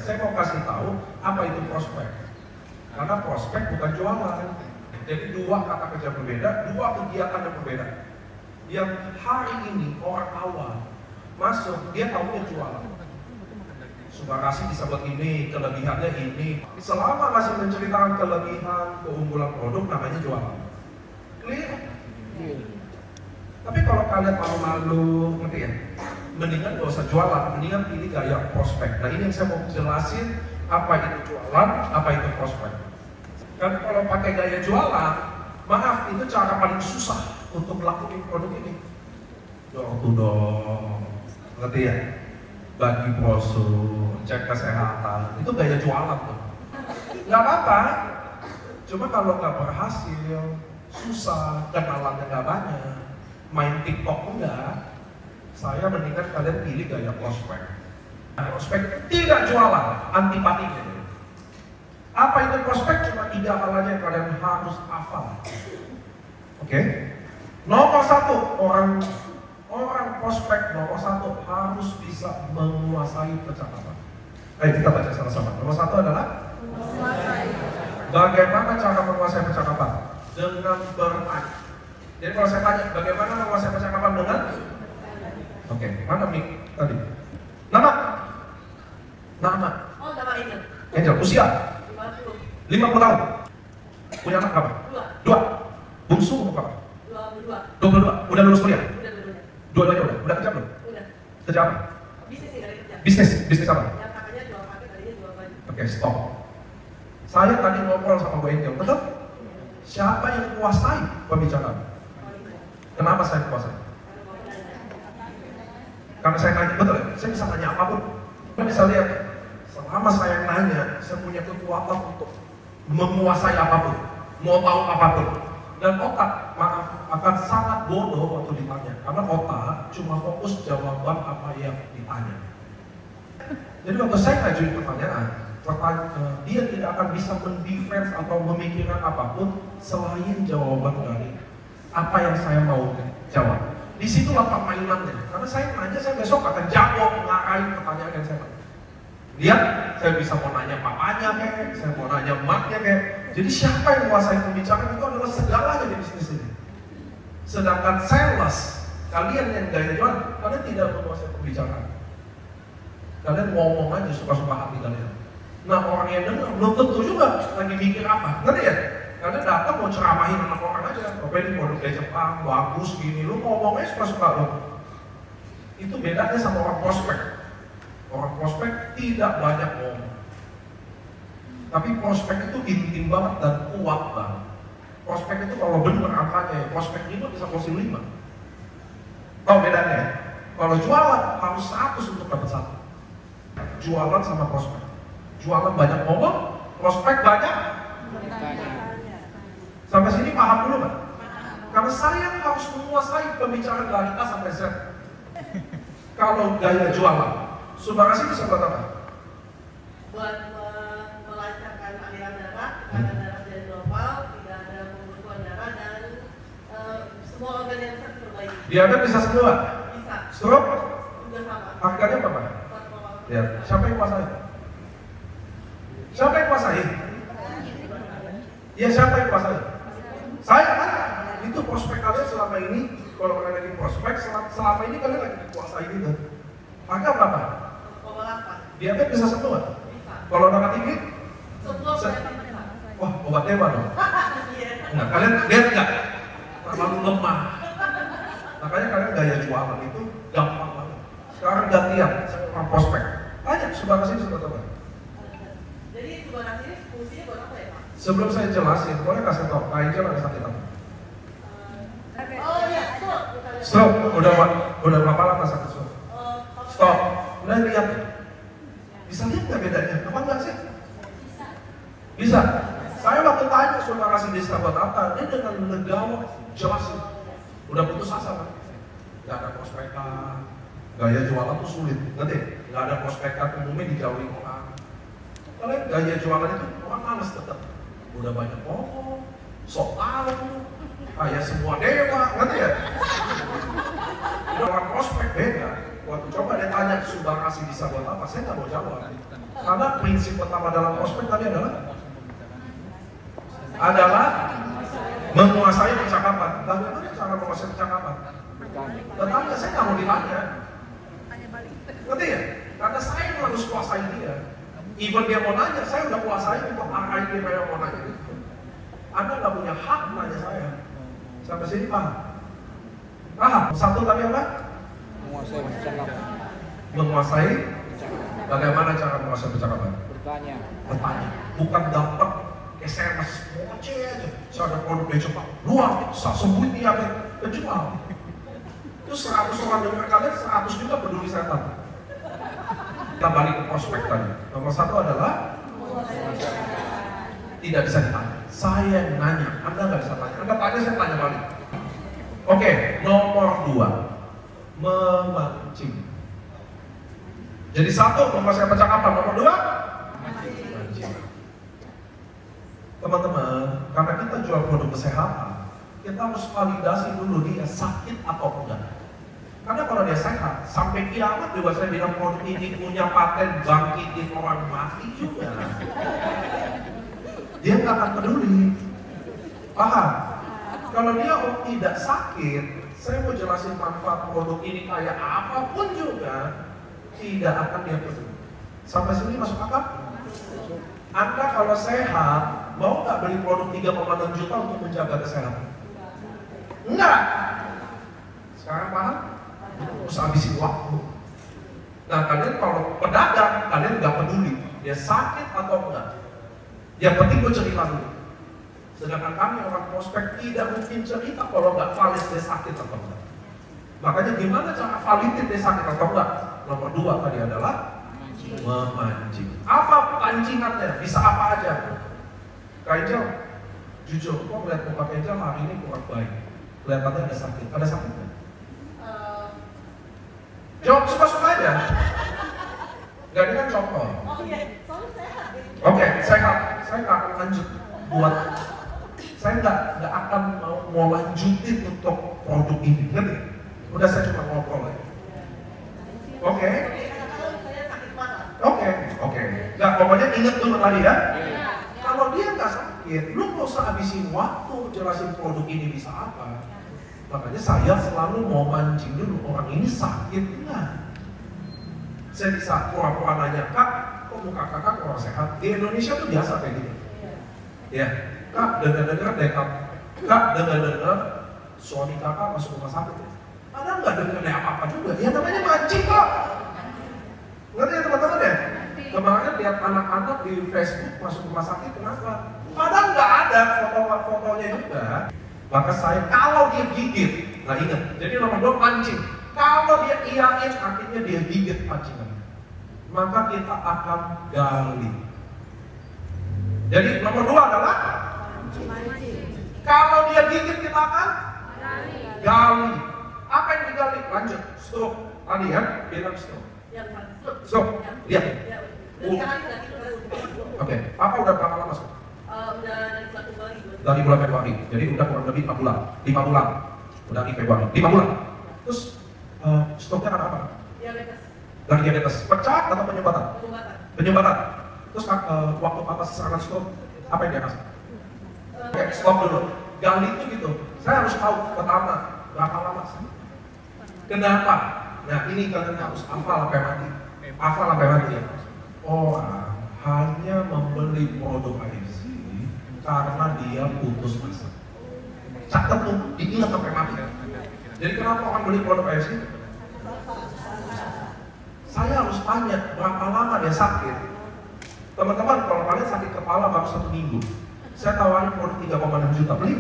Saya mau kasih tahu apa itu prospek. Karena prospek bukan jualan. Jadi dua kata kerja berbeda, dua kegiatan yang berbeda. Yang hari ini orang awal masuk, dia tahunya jualan. Subarasi bisa buat ini, kelebihannya ini. Selama masih menceritakan kelebihan, keunggulan produk, namanya jualan. Clear? Tapi kalau kalian malu-malu, ngerti ya? Mendingan gak usah jualan, mendingan pilih gaya prospek. Nah ini yang saya mau jelasin, apa itu jualan, apa itu prospek. Karena kalau pakai gaya jualan, maaf, itu cara paling susah untuk melakukan produk ini. Door to door, ngerti ya? Bagi brosur, cek kesehatan, itu gaya jualan tuh. Gak apa-apa, cuma kalau gak berhasil, susah, kenalannya gak banyak, main TikTok enggak, saya mendingan kalian pilih gaya prospek. Prospek tidak jualan, antipatinya. Apa itu prospek? Cuma 3 hal aja yang kalian harus hafal. Oke? Nomor 1, orang prospek nomor 1 harus bisa menguasai percakapan. Ayo kita baca sama-sama. Nomor 1 adalah bagaimana cara menguasai percakapan? Dengan bertanya. Jadi kalau saya tanya, bagaimana menguasai percakapan dengan? Oke, mana mic tadi? Nama? Oh, nama Angel. Angel, usia? 50 tahun. Punya anak berapa? 2. Bungsu berapa? 22. Udah lulus kuliah? Dua-duanya udah? Udah kerja belum? Udah. Kerja apa? Bisnis sih, dari kerja. Bisnis apa? Yang kakaknya jual pakai, tadinya jual baju. Oke, stop. Saya tadi ngobrol sama Bu Angel, betul? Siapa yang kuasai pembicaraan? Kenapa saya kuasai? Karena saya nanya, betul ya? Saya bisa nanya apapun. Saya bisa lihat, selama saya nanya, saya punya kekuatan untuk menguasai apapun, mau tahu apapun. Dan otak, maaf, akan sangat bodoh waktu ditanya. Karena otak cuma fokus jawaban apa yang ditanya. Jadi waktu saya ngajuin pertanyaan, dia tidak akan bisa mendefense atau memikirkan apapun selain jawaban dari apa yang saya mau jawab. Disitulah permainannya. Karena saya nanya, saya besok akan jago ngarahin pertanyaan yang saya tanya. Lihat, saya bisa mau nanya papanya kayak, saya mau nanya emaknya kayak. Jadi siapa yang menguasai pembicaraan itu adalah segalanya di bisnis ini. Sedangkan sales, kalian yang gaya jualan, kalian tidak menguasai pembicaraan. Kalian ngomong aja suka-suka hati kalian. Nah orang yang dengar belum tentu juga lagi mikir apa, ngerti ya? Karena datang mau ceramahin anak orang aja, oke ini produk dari Jepang, bagus gini, lu ngomongnya suka-suka lo. Itu bedanya sama orang prospek. Orang prospek tidak banyak ngomong. Tapi prospek itu intim banget dan kuat banget. Prospek itu kalau bener angkanya, prospek 5 bisa closing 5. Tahu bedanya? Kalau jualan harus 100 untuk dapat 1. Jualan sama prospek. Jualan banyak ngomong, prospek banyak. Sampai sini paham dulu kan? Karena saya harus menguasai pembicaraan dari A sampai Z. Kalau gaya jualan, Subarasi bisa buat apa? Buat melancarkan aliran darah, tekanan darah jadi normal, tidak ada pembekuan darah dan semua organ yang bisa diperbaiki. Diabetes bisa semua? Bisa. Stroke? Juga sama. Harganya berapa? Ya, siapa yang kuasai? Siapa yang kuasai? Ya siapa yang kuasai? Saya kan? Itu prospek kalian selama ini, kalau kalian lagi prospek, selama ini kalian lagi dikuasai gitu. Harga berapa? 8. Diabetes bisa semua? Bisa. Kalau darah tinggi? Semua bisa. Wah, obat dewa dong. Iya. Enggak, kalian lihat nggak? Terlalu lemah. Makanya kalian gaya jualan itu gampang banget. Sekarang gantian, saya orang prospek. Tanya, Subarasi sudah tahu. Jadi Subarasi ini fungsinya buat apa ya Pak? Sebelum saya jelasin, boleh kasih tahu, Kak Angel ada sakit apa? Oh iya, Stroke, udah berapa lama sakit stroke? Stop, udah lihat. Bisa lihat nggak bedanya? Apa enggak sih? Bisa. Saya waktu tanya Subarasi di buat apa, dia dengan legawa jelasin. Udah putus asa kan? Gak ada prospekan, gaya jualan tuh sulit, ngerti? Gak ada prospekan, umumnya dijauhi orang. Kalau gaya jualan itu orang males tetap. Udah banyak ngomong, sok tahu, kayak semua dewa, ngerti ya? Orang prospek beda. Waktu coba dia tanya Subang Asih bisa buat apa, saya nggak mau jawab. Karena prinsip pertama dalam prospek tadi adalah menguasai percakapan. Bagaimana cara menguasai percakapan? Bertanya, saya nggak mau ditanya. Ngerti ya? Karena saya yang harus kuasai dia. Even dia mau nanya, saya udah kuasai untuk arahin dia kayak mau nanya. Anda nggak punya hak nanya saya. Sampai sini paham? Paham? Satu tadi apa? Menguasai percakapan. Menguasai. Bagaimana cara menguasai percakapan? Bertanya. Bertanya. Bukan dapat SMS, moce aja. Saya ada produk dari Jepang. Luar biasa, sembuh ini ada kejual. Itu 100 orang dengar kalian, 100 juga peduli setan. Kita balik ke prospek tadi. Nomor satu adalah tidak bisa ditanya. Saya yang nanya, Anda nggak bisa tanya. Anda tanya, saya tanya balik. Oke, nomor 2, memancing. Jadi satu, menguasai percakapan. Nomor 2, memancing. Teman-teman, karena kita jual produk kesehatan, kita harus validasi dulu dia sakit atau enggak. Karena kalau dia sehat, sampai kiamat juga saya bilang produk ini punya paten bangkitin orang mati juga. Dia nggak akan peduli. Paham? Kalau dia tidak sakit, saya mau jelasin manfaat produk ini kayak apapun juga, tidak akan dia peduli. Sampai sini masuk akal? Anda kalau sehat, mau nggak beli produk 3,6 juta untuk menjaga kesehatan? Enggak. Sekarang paham? Terus habisin waktu. Nah, kalian kalau pedagang, kalian nggak peduli dia sakit atau enggak. Yang penting gue cerita dulu. Sedangkan kami orang prospek tidak mungkin cerita kalau nggak valid dia sakit atau enggak. Makanya gimana cara validin dia sakit atau enggak? Nomor 2 tadi adalah memancing. Apa pancingannya? Bisa apa aja? Kak Angel, jujur, kok melihat muka Kak Angel hari ini kurang baik. Kelihatannya ada sakit. Ada sakit nggak? Jawab suka-suka aja. Gak ini kan contoh. Oke, saya nggak akan lanjut buat. Saya nggak akan mau lanjutin untuk produk ini, ngerti? Udah saya cuma ngobrol aja. Oke. Nggak, pokoknya inget dulu tadi ya. Kalau dia nggak sakit, lu nggak usah habisin waktu jelasin produk ini bisa apa. Makanya saya selalu mau mancing dulu, orang ini sakit nggak? Saya bisa pura-pura nanya, Kak, kok muka kakak kurang sehat? Di Indonesia tuh biasa kayak gitu. Ya, Kak, dengar-dengar deh Kak, dengar-dengar suami kakak masuk rumah sakit. Padahal nggak dengar deh apa-apa juga. Ya namanya mancing kok. Ngerti ya teman-teman ya? Kemarin lihat anak-anak di Facebook masuk rumah sakit, kenapa? Padahal nggak ada foto-fotonya juga. Maka saya, kalau dia gigit, nah ingat, jadi nomor 2 pancing. Kalau dia iyain, artinya dia gigit pancingan. Maka kita akan gali. Jadi nomor 2 adalah kalau dia gigit, kita akan gali. Apa yang digali? Lanjut, stop. Tadi ya, bilang stop. Stop, lihat. Oke, apa udah berapa lama stop? Udah dari Februari. Dari bulan Februari, jadi udah kurang lebih 4 bulan, 5 bulan. Udah di Februari, 5 bulan. Terus stoknya karena apa? Diabetes. Dari diabetes, pecah atau penyumbatan? Penyumbatan. Terus waktu atas serangan stroke, apa yang dia kasih? Oke, stop dulu. Gali itu gitu, saya harus tahu pertama berapa lama sih? Kenapa? Nah ini kalian harus hafal sampai mati. Hafal sampai mati ya. Orang hanya membeli produk AFC karena dia putus asa. Catat tuh, diingat sampai mati. Jadi kenapa orang beli produk AFC? Saya harus tanya berapa lama dia sakit. Teman-teman, kalau kalian sakit kepala baru 1 minggu, saya tawarin produk 3,6 juta, beli?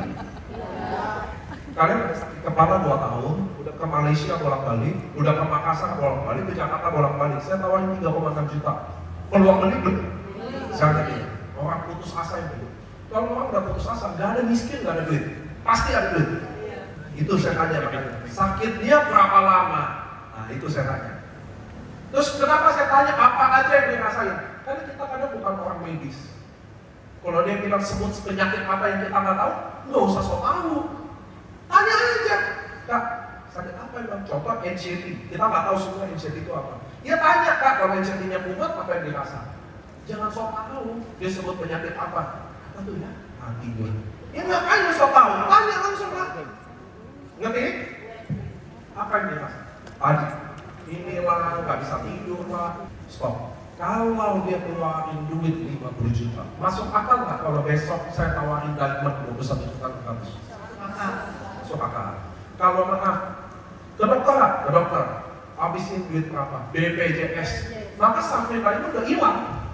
Kalian sakit kepala 2 tahun, udah ke Malaysia bolak-balik, udah ke Makassar bolak-balik, ke Jakarta bolak-balik, saya tawarin 3,6 juta. Peluang beli? Saya tadi, orang putus asa yang beli. Kalau orang udah putus asa, gak ada miskin, gak ada duit. Pasti ada duit. Itu saya tanya makanya. Sakit dia berapa lama? Nah itu saya tanya. Terus kenapa saya tanya apa aja yang dia rasain? Karena kita kadang bukan orang medis. Kalau dia bilang sebut penyakit apa yang kita nggak tahu, nggak usah sok tahu. Tanya aja. Kak, sakit apa emang? Contoh anxiety, kita nggak tahu semua anxiety itu apa. Ya tanya kak, kalau anxiety-nya kumat apa yang dirasa? Jangan sok tahu, dia sebut penyakit apa? Apa tuh ya? Hati gue. Ya ngapain sok tahu? Tanya langsung lah. Ngerti? Apa yang dirasa? Tadi, inilah nggak bisa tidur lah. Stop. Kalau dia keluarin duit 50 juta, masuk akal nggak kalau besok saya tawarin diamond 21 juta ke kampus? Masuk akal. Kalau maaf, ke dokter, habisin duit berapa? BPJS. Maka sampai diamond udah hilang.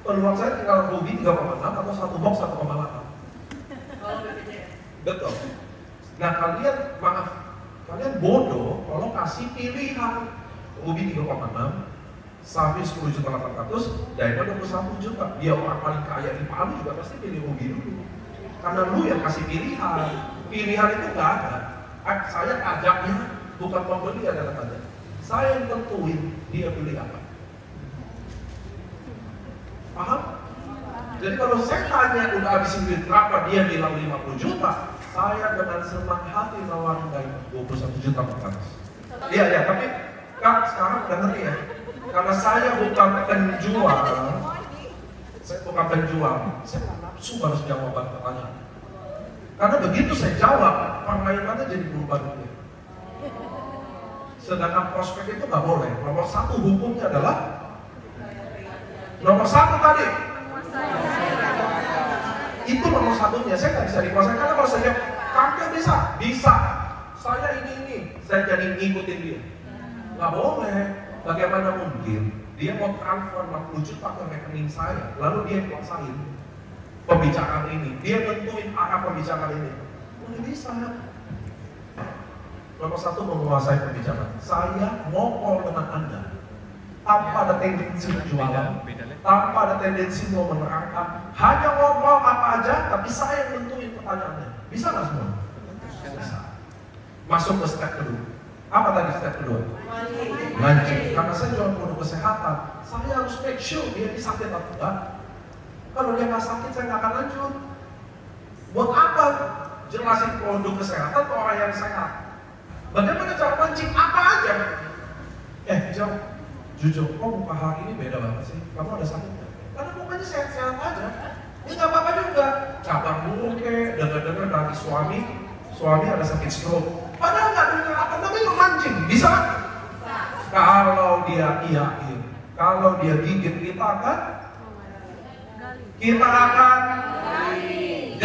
Peluang saya tinggal rugi 3,6 atau 1 box 1,8. Betul. Nah kalian bodoh kalau kasih pilihan rugi 3,6, Safi 10.800.000, Diamond 21 juta. Dia orang paling kaya di Palu juga pasti pilih rugi dulu. Karena lu yang kasih pilihan. Pilihan itu nggak ada. Saya ajaknya bukan pembeli adalah pajak. Saya yang tentuin dia pilih apa. Paham? Jadi kalau saya tanya udah habisin duit berapa, dia bilang 50 juta, saya dengan senang hati nawarin Diamond 21 juta per atas. Iya, tapi Kak sekarang udah ngerti ya? Karena saya bukan penjual, saya nggak nafsu balas jawaban pertanyaan. Karena begitu saya jawab, permainannya jadi berubah dunia. Sedangkan prospek itu nggak boleh. Nomor satu hukumnya adalah nomor satu tadi. Itu nomor satunya. Saya nggak bisa dikuasai karena kalau saya kakek bisa. Saya ini, saya jadi ngikutin dia. Nggak boleh. Bagaimana mungkin dia mau transfer 60 juta ke rekening saya, lalu dia kuasain pembicaraan ini, dia tentuin arah pembicaraan ini. Nggak bisa. Nomor satu menguasai pembicaraan. Saya ngobrol dengan Anda tanpa ada tendensi jualan, tanpa ada tendensi mau menerangkan, hanya ngobrol apa aja, tapi saya yang tentuin pertanyaannya. Bisa nggak semua? Bisa. Masuk ke step kedua. Apa tadi step kedua? Mancing. Karena saya jual produk kesehatan, saya harus make sure dia sakit atau enggak. Kalau dia nggak sakit, saya nggak akan lanjut. Buat apa jelasin produk kesehatan ke orang yang sehat? Bagaimana cara mancing? Apa aja? Jujur, kok muka hari ini beda banget sih? Kamu ada sakit nggak? Karena mukanya sehat-sehat aja. Ini nggak apa-apa juga. Kabar buruk dengar-dengar dari suami ada sakit stroke. Padahal nggak dengar apa namanya mancing, bisa kan? Kalau dia iyain, kalau dia gigit kita akan gali.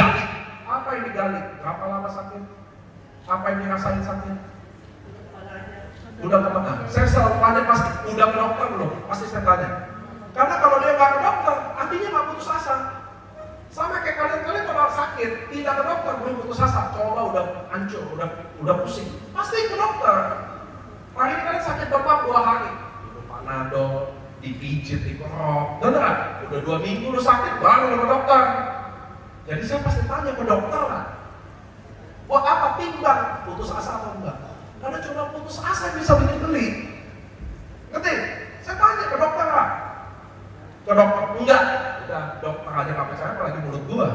Apa yang digali? Berapa lama sakit? Apa yang dirasain sakit? Udah kemana? Saya selalu tanya pasti, udah ke dokter belum? Pasti saya tanya. Karena kalau dia nggak ke dokter, artinya nggak putus asa. Sama kayak kalian kalau sakit, tidak ke dokter belum putus asa. Coba udah hancur, udah pusing, pasti ke dokter. Hari ini kalian sakit berapa? 2 hari. Minum Panadol, dipijit, dikerok. Beneran? Udah 2 minggu lu sakit, baru ke dokter. Jadi saya pasti tanya ke dokter lah. Buat apa timbang? Putus asa atau enggak? Karena cuma putus asa yang bisa bikin geli. Ngerti? Saya tanya ke dokter lah. Ke dokter enggak. Udah dokter aja nggak percaya, apalagi mulut gua.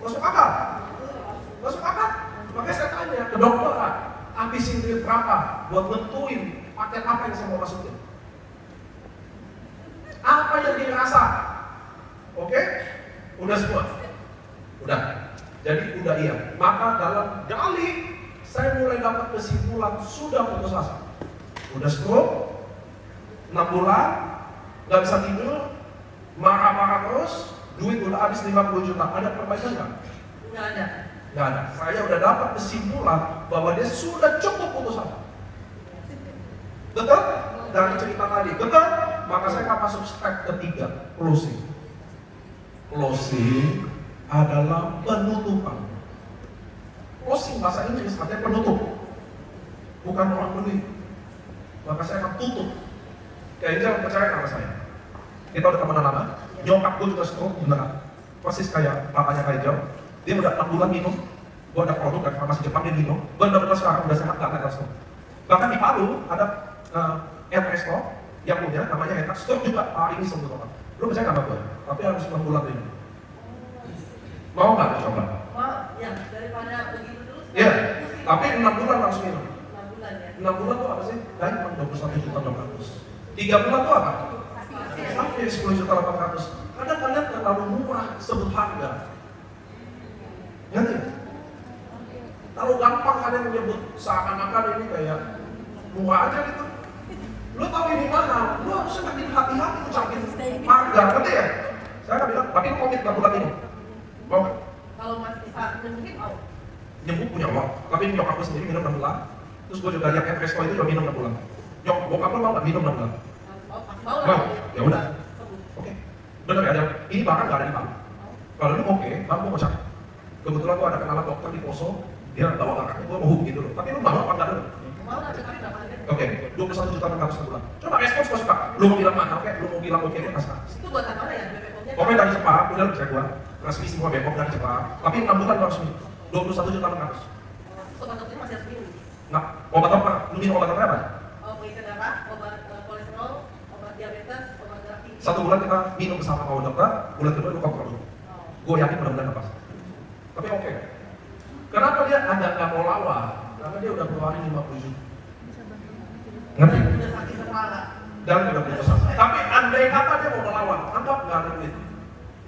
Masuk akal? Makanya saya tanya ke dokter lah. Habisin duit berapa buat nentuin paket apa yang saya mau masukin? Apa yang dirasa? Oke? Udah semua? Udah. Jadi udah iya. Maka dalam gali saya mulai dapat kesimpulan sudah putus asa. Udah stroke, 6 bulan, nggak bisa tidur, marah-marah terus, duit udah habis 50 juta. Ada perbaikan nggak? Nggak ada. Nggak ada. Saya udah dapat kesimpulan bahwa dia sudah cukup putus asa. Betul? Dari cerita tadi. Betul? Maka saya akan masuk step ketiga, closing. Closing adalah penutupan. Closing bahasa Inggris artinya penutup, bukan orang beli. Maka saya akan tutup. Kayak jangan percaya sama saya. Kita udah temenan lama. Nyokap gue juga stroke beneran. Persis kayak papanya kayak jauh. Dia udah 6 bulan minum. Gue ada produk dari farmasi Jepang dia minum. Bener-bener sekarang udah sehat, gak ada stroke. Bahkan di Palu ada Resto yang punya namanya Eta Stroke juga ini sembuh total. Lu percaya sama gue? Tapi harus 6 bulan minum. Mau nggak coba? Wah, ya daripada begitu terus. Iya, Tapi 6 bulan harus minum. 6 bulan ya. 6 bulan tuh apa sih? Lain 21.600. 3 bulan tuh apa? Sampai 10.800. Kadang kalian terlalu murah sebut harga. Ngerti? Terlalu gampang kalian menyebut seakan-akan ini kayak murah aja gitu. Lu tahu ini mahal, lu harusnya makin hati-hati ucapin harga, ngerti ya? Saya kan bilang, makin komit 6 bulan ini. Mau nggak? Kalau masih bisa nyembuhin mau. Nyembuh punya uang, tapi nyokap gue sendiri minum 6 bulan. Terus gue juga lihat Espresso itu juga minum 6 bulan. Bokap lu mau nggak minum 6 bulan? Mau? Ya udah. Oke. Bener ya, ini bahkan nggak ada di Palu. Kalau lu oke, baru gue mau cari. Kebetulan gue ada kenalan dokter di Poso, dia bawa kakaknya, gue mau hubungi dulu. Tapi lu mau apa nggak dulu? Mau nggak tapi berapa harga? Oke, 21.600 sebulan. Coba respon suka. Lu mau bilang mahal, lu mau bilang oke, dia kasih. Itu buat apa ya? BPOM-nya? Pokoknya dari cepat, udah bisa gua. Resmi semua Bepom dari cepat. Tapi 6 bulan lu harus minum. 21.600. Obat dokternya masih harus minum. Nah, obat apa? Lu minum obat apa? Pengikat darah, obat kolesterol, obat diabetes, obat darah tinggi. 1 bulan kita minum bersama sama dokter, bulan kedua lu kontrol dulu. Gue yakin mudah-mudahan lepas. Tapi oke. Kenapa dia ada nggak mau lawan? Karena dia udah keluarin 50 juta. Ngerti? Udah sakit kepala. Dan udah putus asa. Tapi andai kata dia mau melawan, anggap nggak ada duit.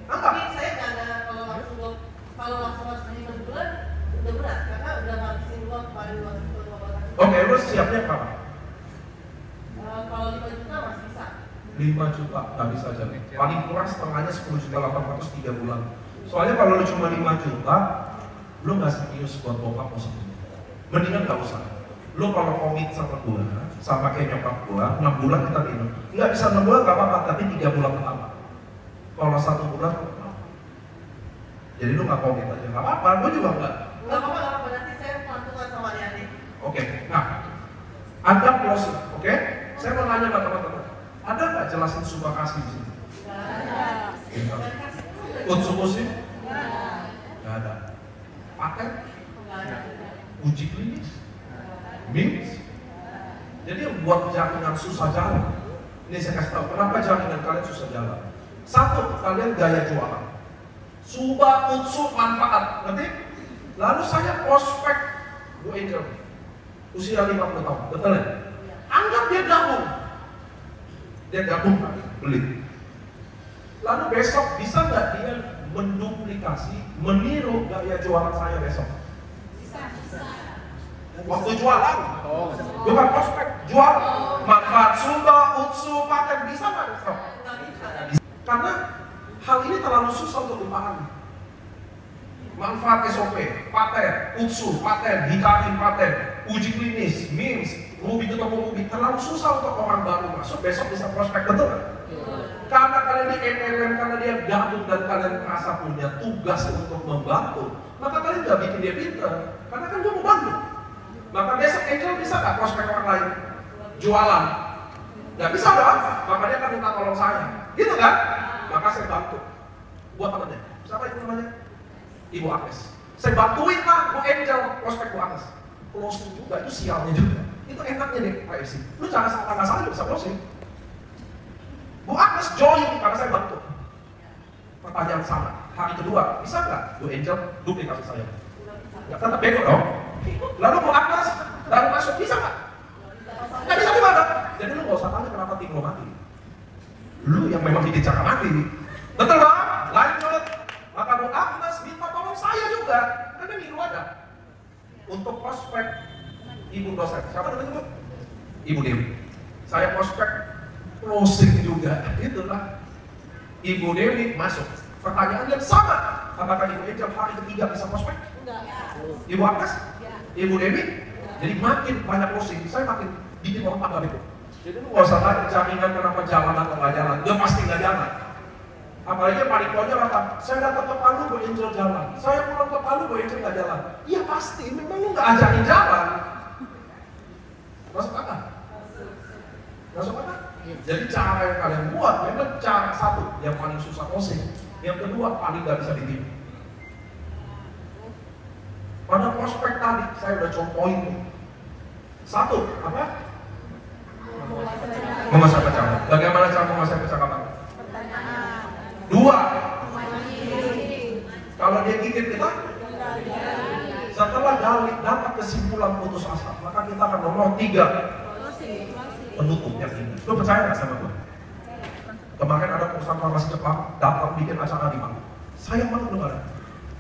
Anggap. Tapi saya nggak ada kalau langsung harus 5 bulan udah berat karena udah ngabisin uang paling waktu itu obat. Oke, lu siapnya kapan? Kalau 5 juta masih bisa. 5 juta, nggak bisa jadi. Paling kurang setengahnya 10.800 3 bulan. Soalnya kalau lu cuma 5 juta, lu nggak serius buat bokap mau sembuh. Mendingan nggak usah. Lu kalau komit sama gua, sama kayak nyokap gua, 6 bulan kita minum. Nggak bisa 6 bulan nggak apa-apa, tapi 3 bulan pertama. Kalau 1 bulan, jadi lu nggak komit aja, nggak apa-apa. Gua juga nggak. Nggak apa-apa, nanti saya patungan sama adik-adik. Oke, nah, ada closing, oke? Saya mau nanya sama teman-teman, ada nggak jelasin sumpah kasih di sini? Nggak ada. Konsumosi? Nggak ada. Paten? Nggak ada. Uji klinis? Means? Jadi buat jaminan susah jalan. Ini saya kasih tahu, kenapa jaminan kalian susah jalan? Satu, kalian gaya jualan. Subah, unsur, manfaat, ngerti? Lalu saya prospek Bu Angel, usia 50 tahun, betul ya? Anggap dia gabung. Dia gabung, beli. Lalu besok bisa nggak dia menduplikasi, meniru gaya jualan saya besok? Waktu jualan, bukan prospek, jual manfaat Sumba, Utsu, paten, bisa nggak besok? Nggak bisa. Karena hal ini terlalu susah untuk dipahami. Manfaat SOP, paten, Utsu, paten, vitamin paten, uji klinis, means, ruby ketemu ruby, terlalu susah untuk orang baru masuk, besok bisa prospek, betul nggak? Karena kalian di MLM, karena dia gabung dan kalian merasa punya tugas untuk membantu, maka kalian nggak bikin dia pinter, karena kan dia mau bantu. Maka besok Angel bisa nggak prospek orang lain? Jualan. Nggak bisa dong, maka dia akan minta tolong saya. Gitu kan? Maka saya bantu. Buat temennya. Siapa itu namanya? Ibu Agnes. Saya bantuin lah Bu Angel prospek Bu Agnes. Closing juga, itu sialnya juga. Itu enaknya nih Pak FC. Lu jangan salah bisa closing. Bu Agnes join karena saya bantu. Pertanyaan sama. Hari kedua, bisa nggak Bu Angel duplikasi saya? Nggak, tetap bego dong. Lalu Bu Agnes baru masuk, bisa nggak? Nggak bisa gimana? Jadi lu nggak usah tanya kenapa tim lo mati. Lu yang memang bikin cara mati. Betul bang? Lanjut. Maka Bu Agnes minta tolong saya juga. Karena niru ada. Untuk prospek ibu dosen. Siapa namanya Bu? Ibu Dewi. Saya prospek closing juga. Itulah. Ibu Dewi masuk. Pertanyaannya sama. Apakah Ibu Angel hari ketiga bisa prospek? Enggak. Ibu Agnes? Ibu Dewi? Jadi makin banyak closing, saya makin bikin orang tambah itu. Jadi lu nggak usah tanya jaminan kenapa jalan atau nggak jalan, dia pasti nggak jalan. Apalagi paling pokoknya kata, saya datang ke Palu, Bu Angel jalan. Saya pulang ke Palu, Bu Angel nggak jalan. Iya pasti, memang lu nggak ajarin jalan. Masuk akal? Masuk akal? Jadi cara yang kalian buat, memang cara satu yang paling susah closing, yang kedua paling nggak bisa ditipu. Pada prospek tadi, saya udah contohin. Satu, apa? Menguasai percakapan. Bagaimana cara menguasai percakapan? Dua, kalau dia gigit kita, Setelah gali dapat kesimpulan putus asa, maka kita akan nomor 3, penutup yang ini. Lu percaya nggak sama gue? Kemarin ada perusahaan farmasi Jepang datang bikin acara di Malang. Sayang banget lu nggak ada.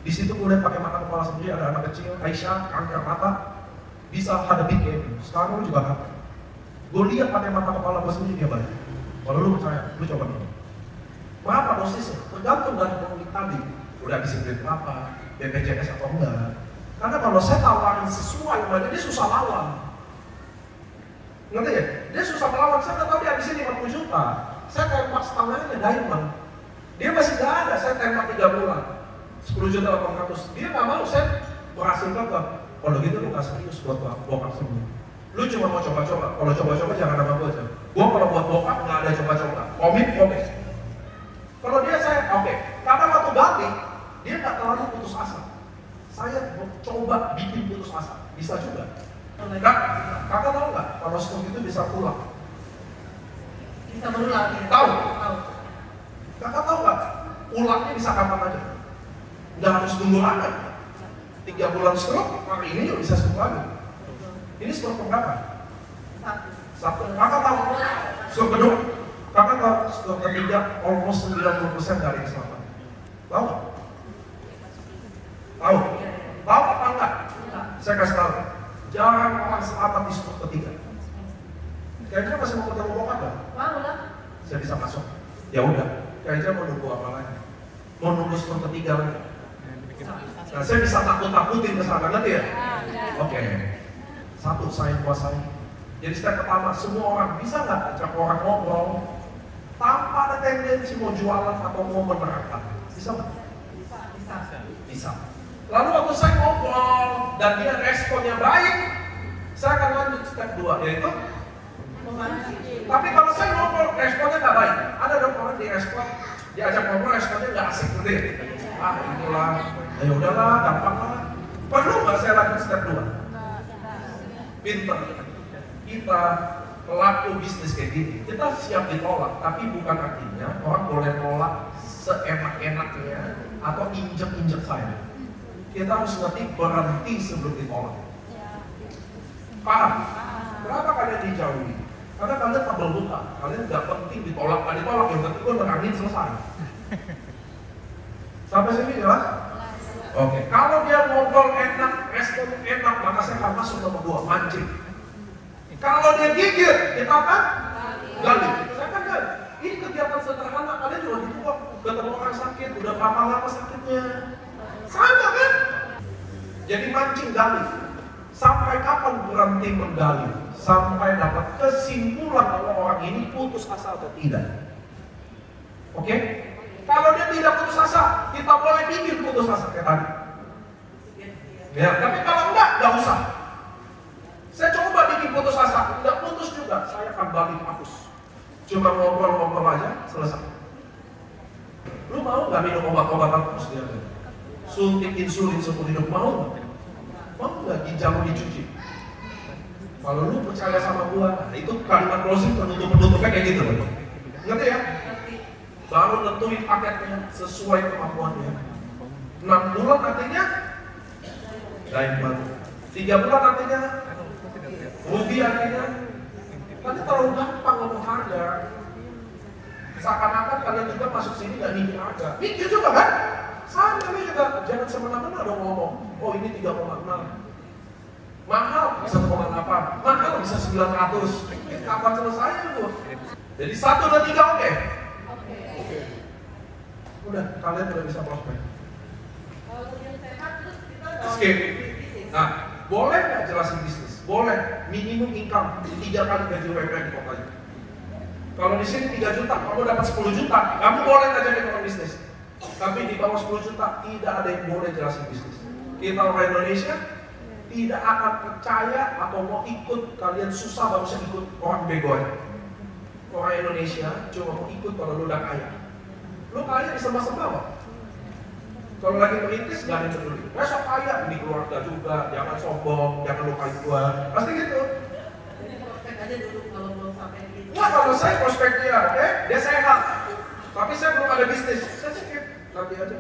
Di situ gue lihat pakai mata kepala sendiri, ada anak kecil, Aisyah, kanker mata, bisa hadapi kayak gitu. Sekarang lu juga kan. Gue lihat pakai mata kepala gue sendiri dia baik. Kalau lu percaya, lu coba dulu. Berapa dosisnya? Tergantung dari pemilik tadi. Udah disiplin berapa, BPJS atau enggak. Karena kalau saya tawarin sesuai, dia susah lawan. Ngerti ya? Dia susah melawan. Saya nggak tahu dia habisin 50 juta. Saya tembak setengahnya diamond. Dia masih nggak ada. Saya tembak 3 bulan. 10 juta 800. Dia nggak mau. Saya berhasil gagal. Kalau gitu lu nggak serius buat bokap semua. Lu cuma mau coba-coba. Kalau coba-coba jangan sama gue aja. Gue kalau buat bokap nggak ada coba-coba. Komit. Kalau dia saya oke. Karena waktu balik dia nggak terlalu putus asa. Saya coba bikin putus asa. Bisa juga. Kakak tahu nggak kalau stroke itu bisa pulang? Bisa berulang ya? Tahu? Kakak tahu nggak? Ulangnya bisa kapan aja? Nggak harus tunggu lama. 3 bulan stroke, hari ini juga bisa stroke lagi. Ini stroke keberapa? Satu. Kakak tahu? Stroke kedua? Kakak tahu stroke ketiga almost 90% dari yang selamat. Tahu nggak? Tahu? Tahu apa enggak? Saya kasih tahu. Jarang orang selamat di stroke ketiga. Kayaknya masih mau ketemu bokap nggak? Mau lah. Saya bisa masuk. Ya udah. Kayaknya mau nunggu apa lagi? Mau nunggu stroke ketiga lagi? Nah, saya bisa takut-takutin ke sana, ngerti ya? Oke. Satu, saya kuasai. Jadi step pertama, semua orang bisa nggak ajak orang ngobrol tanpa ada tendensi mau jualan atau mau menerapkan? Bisa nggak? Bisa. Lalu waktu saya ngobrol dan dia responnya baik, saya akan lanjut step 2, yaitu tapi kalau saya ngobrol responnya nggak baik, ada dong orang direspon, diajak ngobrol responnya nggak asik, ngerti? Ah itulah, ya udahlah, gampang lah. Perlu nggak saya lanjut step 2? Pinter. Kita pelaku bisnis kayak gini, kita siap ditolak, tapi bukan artinya orang boleh nolak seenak-enaknya atau injek-injek saya. Kita harus ngerti berhenti sebelum ditolak. Paham? Kenapa kalian dijauhi? Karena kalian tabel buta, kalian nggak penting ditolak, nggak ditolak, yang penting gue nerangin selesai. Sampai sini jelas? Oke, kalau dia ngobrol enak, respon enak, maka saya akan masuk nomor 2, mancing. Kalau dia gigit, kita akan gali. Saya akan gali. Ini kegiatan sederhana, kalian juga gitu kok. Ketemu orang sakit, udah berapa lama sakitnya? Sama kan? Jadi mancing gali. Sampai kapan berhenti menggali? Sampai dapat kesimpulan bahwa orang ini putus asa atau tidak. Oke? Kalau dia tidak putus asa, kita boleh bikin putus asa kayak tadi. Ya, tapi kalau enggak usah. Saya coba bikin putus asa, enggak putus juga, saya akan balik hapus. Cuma ngobrol-ngobrol aja, selesai. Lu mau nggak minum obat-obatan terus dia? Suntik insulin seumur hidup, mau nggak? Mau nggak ginjal lu dicuci? Kalau lu percaya sama gua, nah itu kalimat closing penutup-penutupnya kayak gitu loh. Ngerti ya? Baru nentuin paketnya sesuai kemampuannya. 6 bulan artinya diamond. 3 bulan artinya rugi artinya. Nanti terlalu gampang ngomong harga. Seakan-akan kalian juga masuk sini nggak mikir harga. Mikir juga kan? Sama ini juga, jangan semena-mena dong ngomong. Oh ini 3,6. Mahal bisa 1,8. Mahal bisa 900. Kapan selesai itu? Jadi 1 dan 3 oke? Udah, kalian udah bisa prospek. Kalau yang sehat terus kita Skip. Nah, boleh nggak jelasin bisnis? Boleh. Minimum income 3 kali gaji UMR di kota ini. Kalau di sini 3 juta, kamu dapat 10 juta, kamu boleh nggak jadi orang bisnis. Tapi di bawah 10 juta tidak ada yang boleh jelasin bisnis. Kita orang Indonesia tidak akan percaya atau mau ikut, kalian susah baru bisa ikut orang bego aja. Orang Indonesia cuma mau ikut kalau lu udah kaya. Lu kaya disembah-sembah kok. Kalau lagi merintis gak ada yang peduli. Besok kaya di keluarga juga, jangan sombong, jangan lupain gua. Pasti gitu. Jadi prospek aja dulu kalau belum sampai gitu. Wah kalau saya prospek dia, oke? Dia sehat. Tapi saya belum ada bisnis. Saya skip nanti aja.